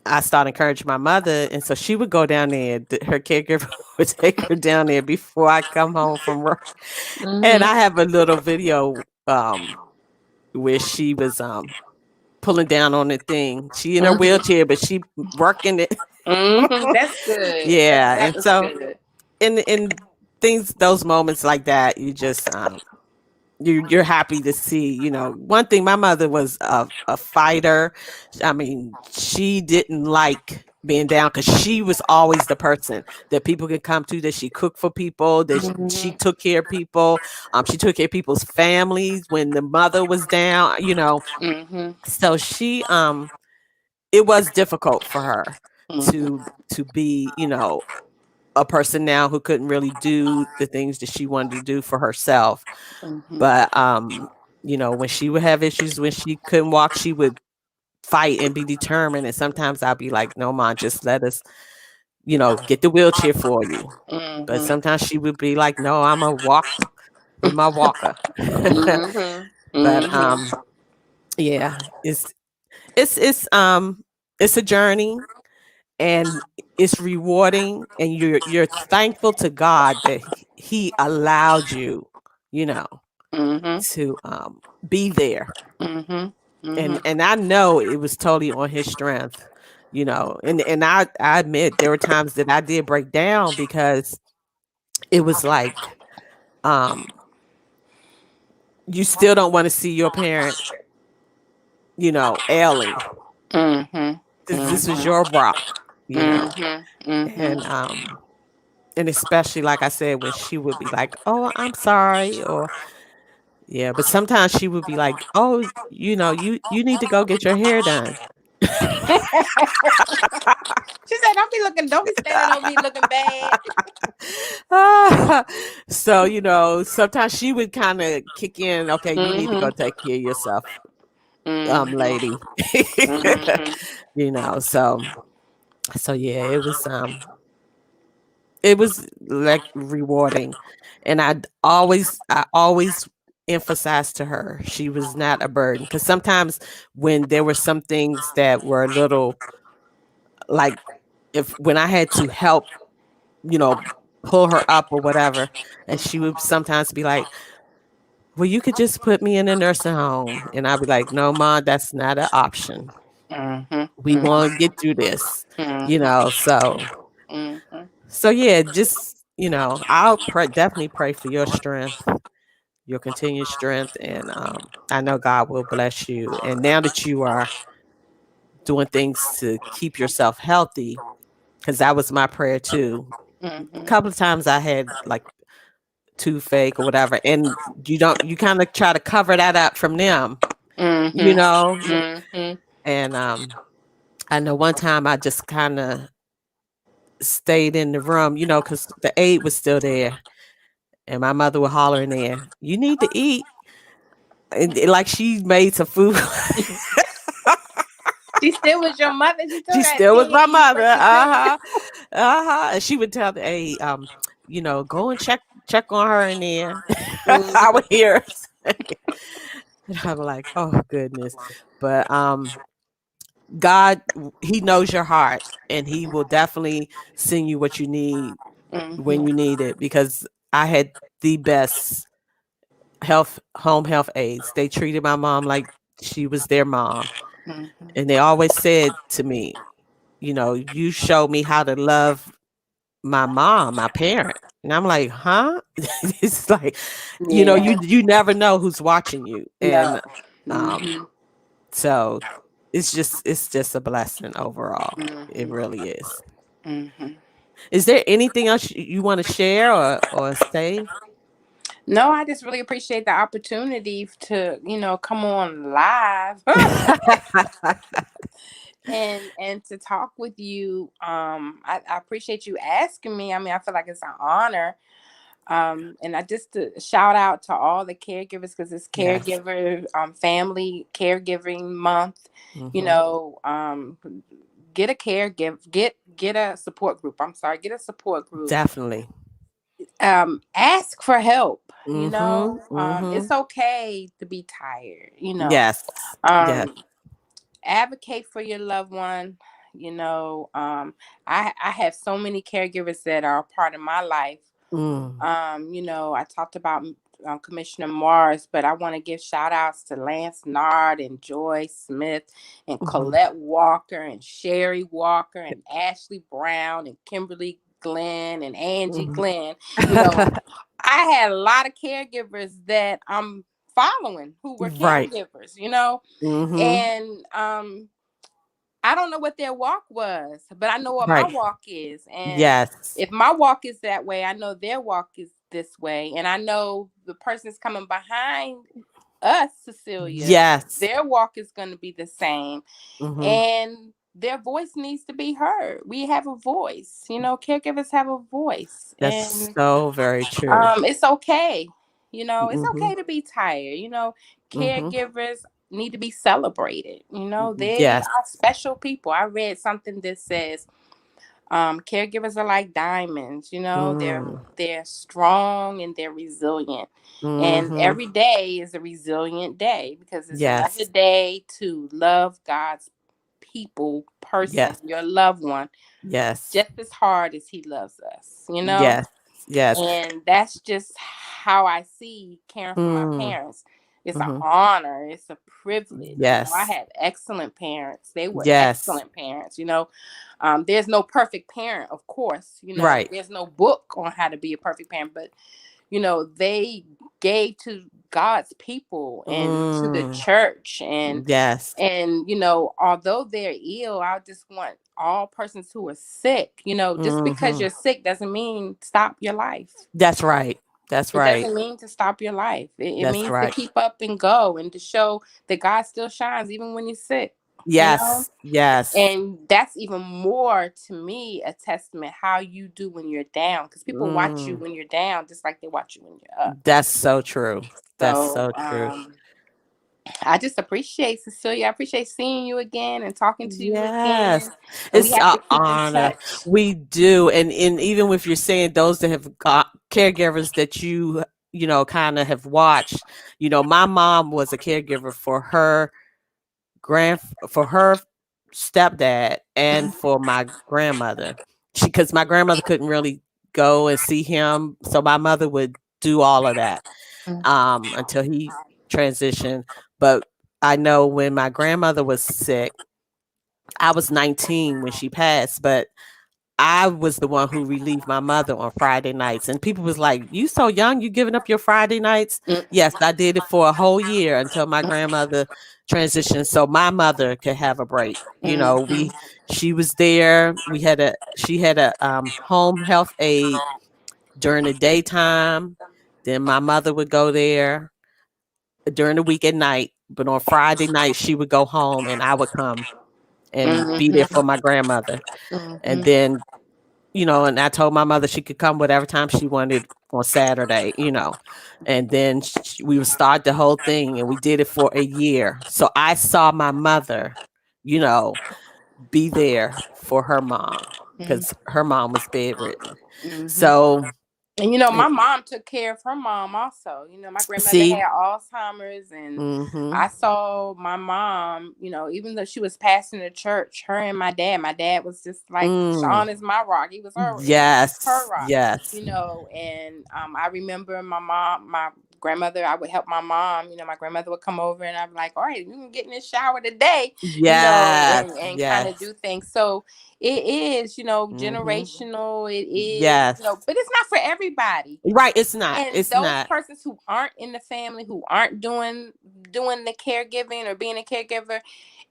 I started encouraging my mother, and so she would go down there. Her caregiver would take her down there before I come home from work. And mm-hmm. I have a little video where she was pulling down on the thing. She in her Mm-hmm. wheelchair, but she working it. Mm-hmm. That's good. Yeah, That and was so good. in things, those moments like that, you just you're happy to see. One thing, my mother was a fighter. I mean, she didn't like being down because she was always the person that people could come to, that she cooked for people, that she Mm-hmm. took care of people. She took care of people's families when the mother was down. Mm-hmm. So she it was difficult for her Mm-hmm. to be, a person now who couldn't really do the things that she wanted to do for herself. Mm-hmm. But when she would have issues, when she couldn't walk, she would fight and be determined. And sometimes I'll be like, no, mom, just let us, get the wheelchair for you. But Mm-hmm. sometimes she would be like, no, I'm a walk with my walker. Mm-hmm. But Mm-hmm. yeah, it's it's a journey, and it's rewarding, and you're thankful to God that he allowed you, you know, Mm-hmm. to be there. Mm-hmm. And I know it was totally on his strength, and I admit there were times that I did break down because it was like um you still don't want to see your parent, ailing. Mm-hmm. This was Mm-hmm. your rock, Mm-hmm. and Mm-hmm. and especially like I said, when she would be like, "Oh, I'm sorry," or yeah, but sometimes she would be like, "Oh, you need to go get your hair done." She said, don't be standing over me looking bad." So, sometimes she would kind of kick in, okay, you need to go Mm-hmm. take care of yourself, Mm-hmm. lady. Mm-hmm. So yeah, it was like rewarding. And I always emphasized to her she was not a burden, because sometimes when there were some things that were a little, like, if when I had to help, you know, pull her up or whatever, and she would sometimes be like, well, you could just put me in a nursing home. And I'd be like, no, Mom, that's not an option. Mhm. We want to get through this, Mhm. so Mhm. yeah, just, I'll definitely pray for your strength, your continued strength, and I know God will bless you. And now that you are doing things to keep yourself healthy, because that was my prayer too. A Mhm. couple of times I had like toothache or whatever, and you kind of try to cover that up from them, you Mhm. know. Mhm. And I know one time I just kind of stayed in the room, because the aide was still there, and my mother would holler in there, "You need to eat," and like she made some food. She still was your mother. She still She got still was she my you mother. break the chain. And she would tell the aide, go and check on her in there. I Mhm. would hear her say, and I'm like, oh goodness. But God, He knows your heart, and He will definitely send you what you need when Mhm. you need it. Because I had the best home health aides. They treated my mom like she was their mom, Mhm. and they always said to me, you showed me how to love my mom, my parent. And I'm like, huh? It's like, Yeah. you never know who's watching you. No. And um, Mhm. so it's just a blessing overall. It Mhm. really is. Mhm. Is there anything else you want to share or say? No, I just really appreciate the opportunity to, come on live and to talk with you. I appreciate you asking me. I mean, I feel like it's an honor. And I just to shout out to all the caregivers, because it's Yes. caregiver family caregiving month. You Hmm. know, get a caregiver, get a support group. I'm sorry, get a support group. Definitely. Ask for help. Hmm. Hmm. It's okay to be tired. Yes. Yes. Um, advocate for your loved one. I have so many caregivers that are a part of my life. Mm. I talked about Commissioner Morris, but I want to give shout outs to Lance Nard and Joy Smith and Hmm. Colette Walker and Sherry Walker and Ashley Brown and Kimberly Glenn and Angie Hmm. Glenn. You know, I had a lot of caregivers that I'm following who were Right. caregivers, Hmm. and I don't know what their walk was, but I know what my Right. walk is. And Yes. if my walk is that way, I know their walk is this way. And I know the person's coming behind us, Cecilia, Yes. their walk is going to be the same. Hmm. And their voice needs to be heard. We have a voice, caregivers have a voice. That's And so very true. it's okay. It's Hmm. okay to be tired. Hmm. Caregivers need to be celebrated. They Yes. are special people. I read something that says caregivers are like diamonds. They're Mm. they're strong and they're resilient. And Mhm. every day is a resilient day because it's another Yes. day to love God's people, person, Yes. your loved one, Yes. just as hard as He loves us. Yes. Yes. And that's just how I see caring for my Mm. parents. It's an Mhm. honor. It's a privilege. I Yes. had excellent parents. They were Yes. excellent parents. There's no perfect parent, of course. Right. There's no book on how to be a perfect parent, but they gave to God's people and to the Mm. church. and Yes. and although they're ill, I just want all persons who are sick, just because Mhm. you're sick doesn't mean stop your life. That's right. That's It right. doesn't mean to stop your life. It That's means to right. keep up and go and to show that God still shines even when you're sick, you know? Yes. Yes. And that's even more to me a testament how you do when you're down. Because people watch you Mm. when you're down just like they watch you when you're up. That's so true. That's So so true. I just appreciate, Cecilia. I appreciate seeing you again and talking to you Yes, again. And we it's have an to keep in honor. touch. We do, and even if you're saying those that have got caregivers that you know kind of have watched, you know, my mom was a caregiver for her grand for her stepdad and for my grandmother. She because my grandmother couldn't really go and see him, so my mother would do all of that until he transitioned. But I know when my grandmother was sick, I was 19 when she passed, but I was the one who relieved my mother on Friday nights. And people was like, "You so young, you giving up your Friday nights?" Yes, I did it for a whole year until my grandmother transitioned so my mother could have a break. You know, Mm-hmm. she was there. She had a home health aide during the daytime. Then my mother would go there during the week at night. But on Friday night, she would go home and I would come and be there Mm-hmm. for my grandmother. And Mm-hmm. then, you know, and I told my mother she could come whatever time she wanted on Saturday, you know. And then we would start the whole thing and we did it for a year. So I saw my mother, you know, be there for her mom because her mom was bedridden. Mm-hmm. So, And you know, it, my mom took care of her mom also. You know, my grandmother see, had Alzheimer's, and mm-hmm, I saw my mom, you know, even though she was passing the church, her and my dad was just like, mm, Sean is my rock. He was her yes, rock, yes, you know. And I remember my grandmother, I would help my mom, you know, my grandmother would come over and I'm like, all right, we can get in the shower today, you know, yes, and kind of yes, do things. So it is, you know, mm-hmm, generational. It is, you know, yes. but it's not for everybody. Right, it's not. And It's those not. persons who aren't in the family, who aren't doing the caregiving or being a caregiver,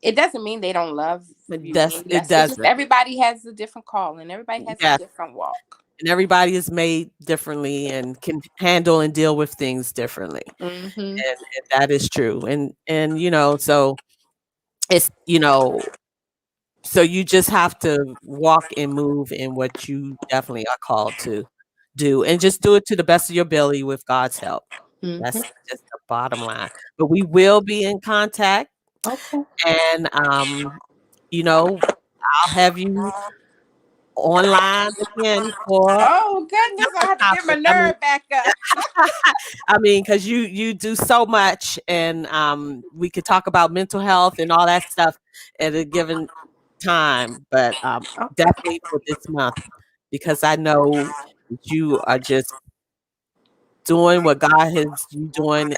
it doesn't mean they don't love you any It less. It's just doesn't. everybody has a different call and everybody has a Yes, different walk. and everybody is made differently and can handle and deal with things differently, Mm-hmm. and that is true. And you know, so it's you know, so you just have to walk and move in what you definitely are called to do, and just do it to the best of your ability with God's help. Mm-hmm. That's just the bottom line. But we will be in contact, Okay. and you know, I'll have you online again for Oh goodness, I another have to get my topic. nerve back up. I mean, because you do so much, and we could talk about mental health and all that stuff at a given time, but Okay. definitely for this month because I know that you are just doing what God has you doing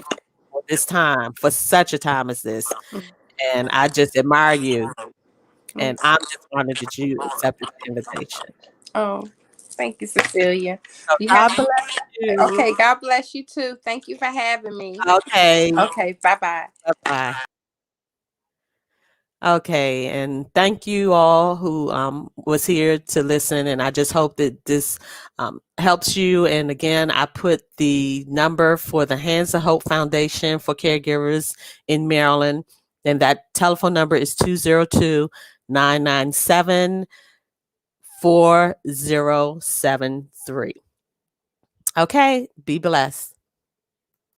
for this time, for such a time as this, and I just admire you, and I'm just honored that you accepted the invitation. Oh, thank you, Cecilia. So You have God bless you. okay. God bless you too. Thank you for having me. Okay, Okay. Bye bye. bye bye. Okay, and thank you all who was here to listen, and I just hope that this helps you. And again, I put the number for the Hands of Hope Foundation for Caregivers in Maryland, and that telephone number is 202-997-4073. Okay, be blessed.